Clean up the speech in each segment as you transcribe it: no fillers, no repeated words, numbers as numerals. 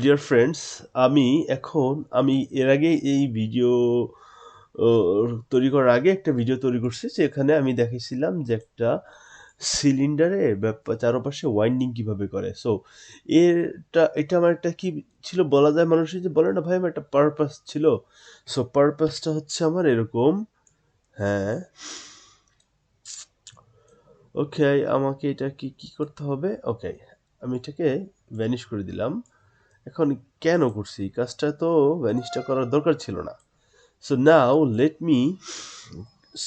Dear friends, আমি এর আগে এই ভিডিও তৈরি করার আগে একটা ভিডিও তৈরি করছি, যেখানে আমি দেখাইছিলাম যে একটা সিলিন্ডারে চারপাশে ওয়াইন্ডিং কিভাবে করে। সো এটা আমার একটা কি ছিল বলা যায়, মানুষের যে বলে না ভাই, আমার একটা পারপাস ছিল। সো পারপাসটা হচ্ছে আমার এরকম। হ্যাঁ, ওকে, আমাকে এটা কি কি করতে হবে? ওকে, আমি এটাকে ভ্যানিশ করে দিলাম। এখন কেন করছি এই কাজটা? তো ভ্যানিশটা করার দরকার ছিল না। So now let me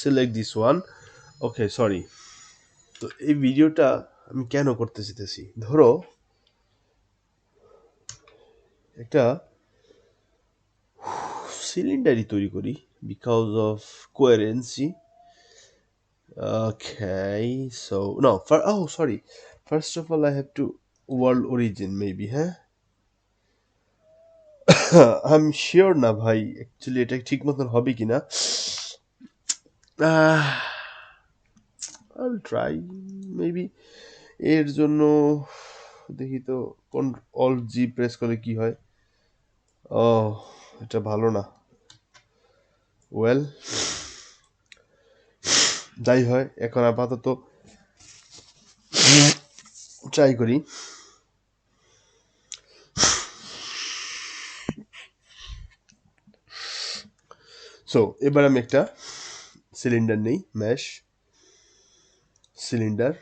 select this one. Okay, sorry. তো এই ভিডিওটা আমি কেন করতে চাইতেছি, ধরো একটা সিলিন্ডারই তৈরি করি বিকজ অফ কোয়ারেন্সি। Okay, so no, oh sorry, first of all I have to world origin maybe, হ্যাঁ। I'm sure না ভাই, অ্যাকচুয়ালি এটা ঠিক মতন হবে কিনা। I'll try maybe। এর জন্য দেখি তো কোন অল জি প্রেস করলে কি হয়। ও, এটা ভালো না। ওয়েল, যাই হয়, এখন আপাতত ট্রাই করি। সো এবার আমি একটা সিলিন্ডার নেই, mash cylinder.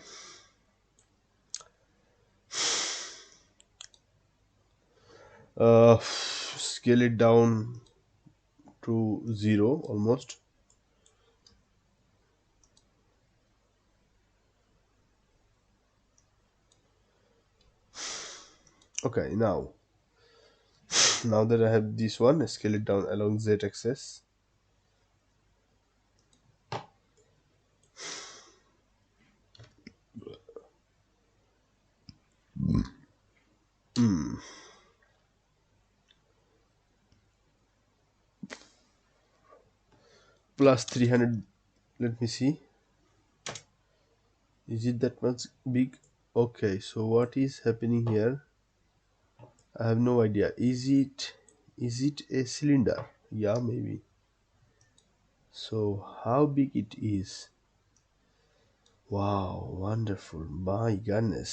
Scale it down to 0 almost. Okay, now that I have this one, scale it down along z axis. Plus 300. Let me see, is it that much big? Okay, so what is happening here? I have no idea. Is it a cylinder? Yeah, maybe. So how big it is? Wow, wonderful. My goodness.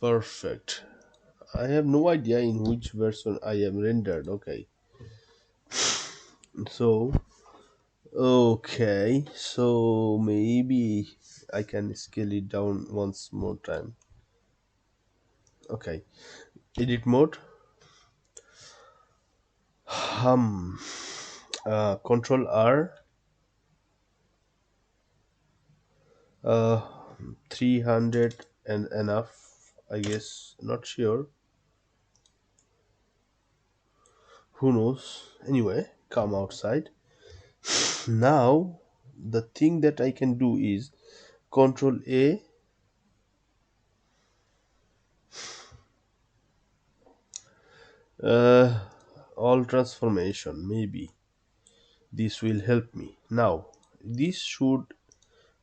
Perfect. I have no idea in which version I am rendered. Okay. So, okay. So maybe I can scale it down once more time. Okay. Edit mode. Hum. Control R. Uh, 300 and enough, I guess. Not sure. Who knows? Anyway, come outside. Now, the thing that I can do is Control A. Uh, all transformation. Maybe this will help me. Now, this should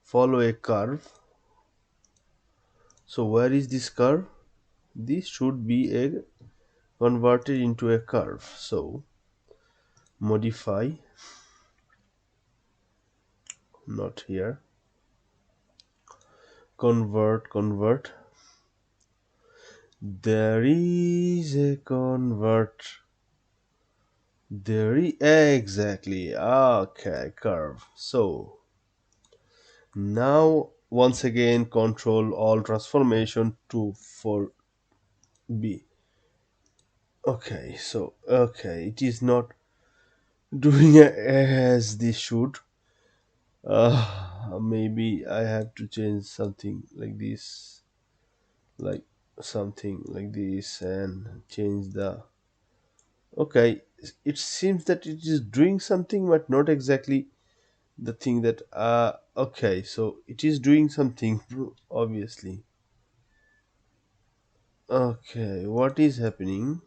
follow a curve. So, where is this curve? This should be a converted into a curve. So, modify. Not here. Convert. There is a convert. There is exactly. Okay, curve. So now once again control all transformation to for B. Okay, so okay, it is not doing as this should. Maybe I have to change something like this, like something like this, and change the. Okay, it seems that it is doing something, but not exactly the thing that. Okay, so it is doing something, obviously. Okay, what is happening?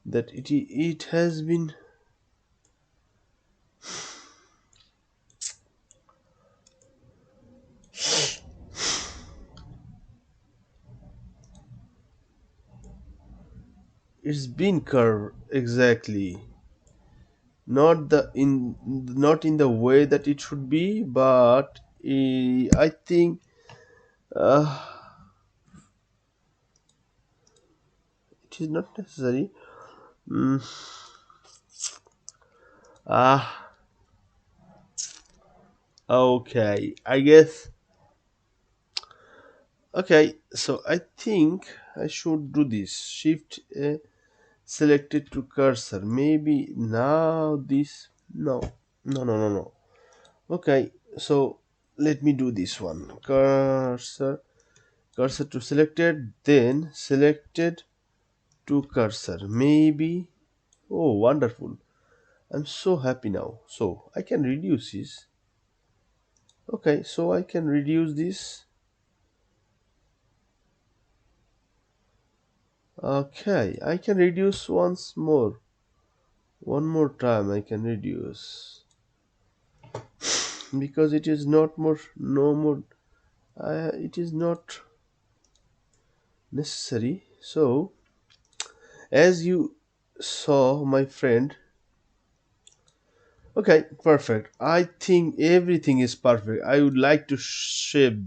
That it has been. it's been curved exactly, not in the way that it should be, but I think uh, it is not necessary. mm, ah okay, I guess. Okay, so I think I should do this shift selected to cursor. Maybe now this. No, no, no, no, no. Okay, so let me do this one. Cursor to selected, then selected to cursor. Maybe. Oh, wonderful. I'm so happy now. So I can reduce this. Okay, so I can reduce this. Okay, I can reduce once more. One more time I can reduce. Because it is not more, no more, it is not necessary. So, as you saw, my friend, okay, perfect. I think everything is perfect. I would like to save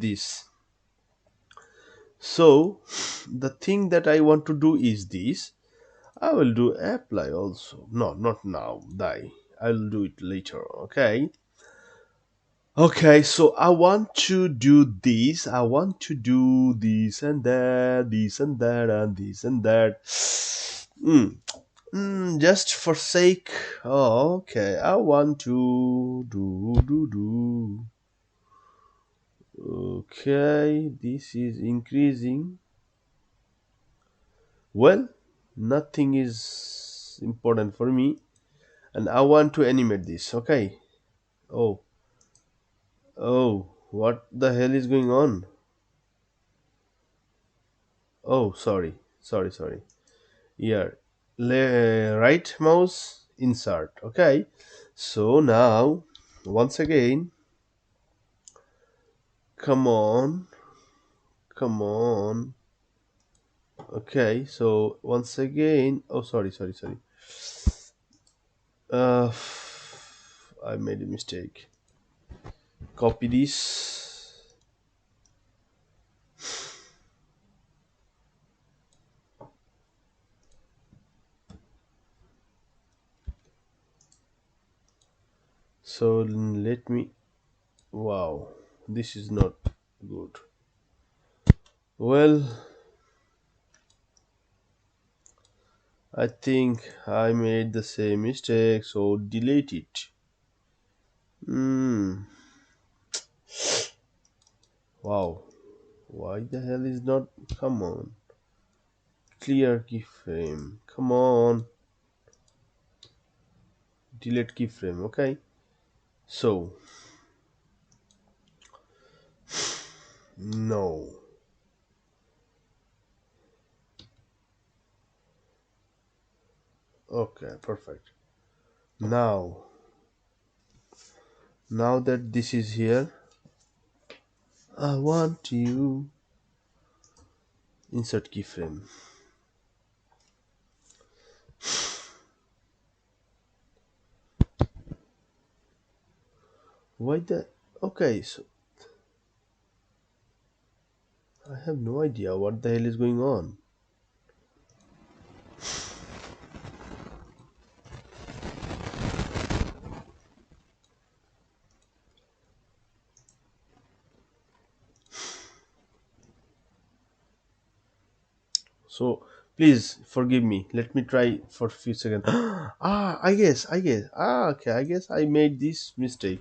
this. So, the thing that I want to do is this. I will do apply also. No, not now. Die. I will do it later. Okay. Okay, so I want to do this. I want to do this and that, this and that, and this and that. Just for sake. Oh, okay. I want to do. Okay, this is increasing. Well, nothing is important for me, and I want to animate this. Okay. Oh, oh, what the hell is going on? Oh, sorry. Here, right mouse insert. Okay, so now once again, come on, come on. Okay, so once again, oh, sorry. uh I made a mistake. Copy this. So let me. Wow, this is not good. Well, I think I made the same mistake, so delete it. Hmm. Wow. Why the hell is not? Come on. Clear keyframe. Come on. Delete keyframe. Okay. So, no. Okay, perfect. Now, now that this is here, I want you insert keyframe. Why the? Okay, so I have no idea what the hell is going on. So please forgive me. Let me try for a few seconds. I guess. Okay, I guess I made this mistake.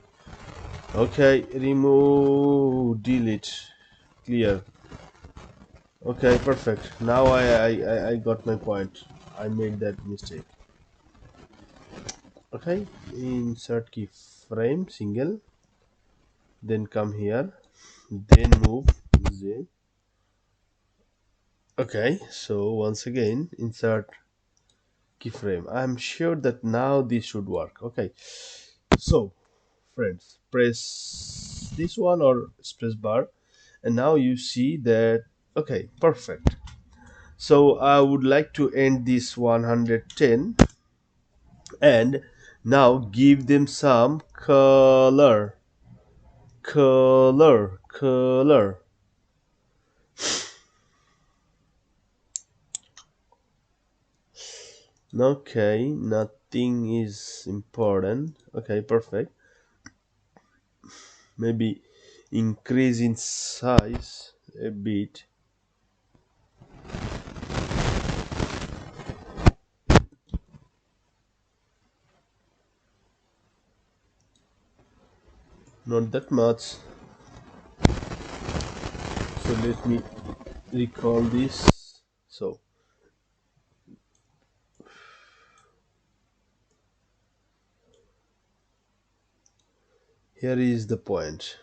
Okay, remove, delete, clear. Okay, perfect. Now I got my point. I made that mistake. Okay, insert keyframe single, then come here, then move Z. Okay, so once again insert keyframe. I'm sure that now this should work. Okay, so friends, press this one or space bar, and now you see that. Okay, perfect. So I would like to end this 110 and now give them some color. Okay, nothing is important. Okay, perfect. Maybe increase in size a bit. Not that much. So let me recall this. So here is the point.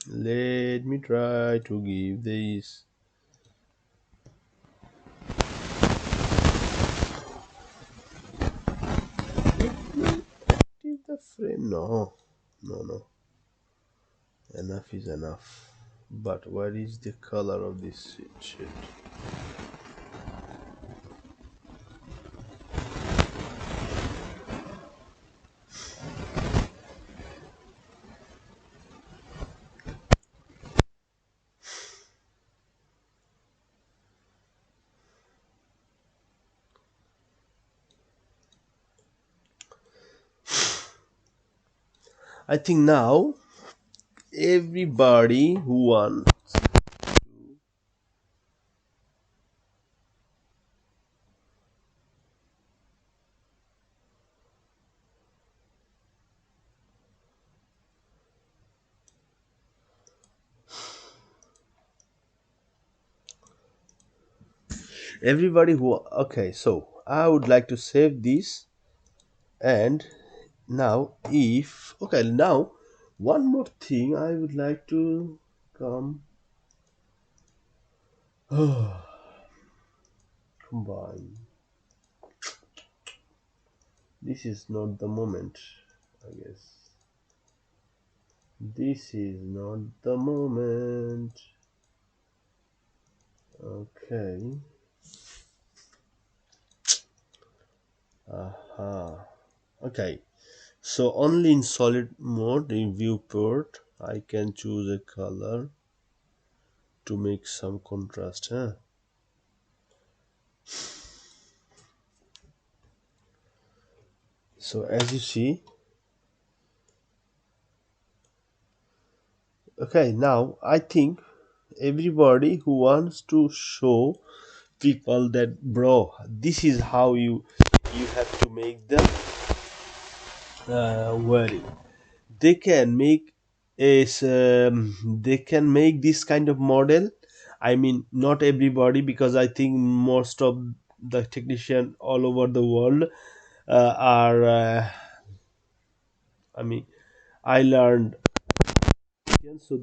Let me try to give this. Give the frame. No, no. Enough is enough. But what is the color of this shit? I think now everybody who wants everybody who okay, so I would like to save this. And now if okay, now one more thing I would like to come combine. This is not the moment, I guess. This is not the moment. Okay. Aha. Okay. So only in solid mode in viewport I can choose a color to make some contrast. Huh? So as you see, okay, now I think everybody who wants to show people that bro, this is how you have to make them wearing. They can make they can make this kind of model. I mean, not everybody, because I think most of the technician all over the world are I mean, I learned so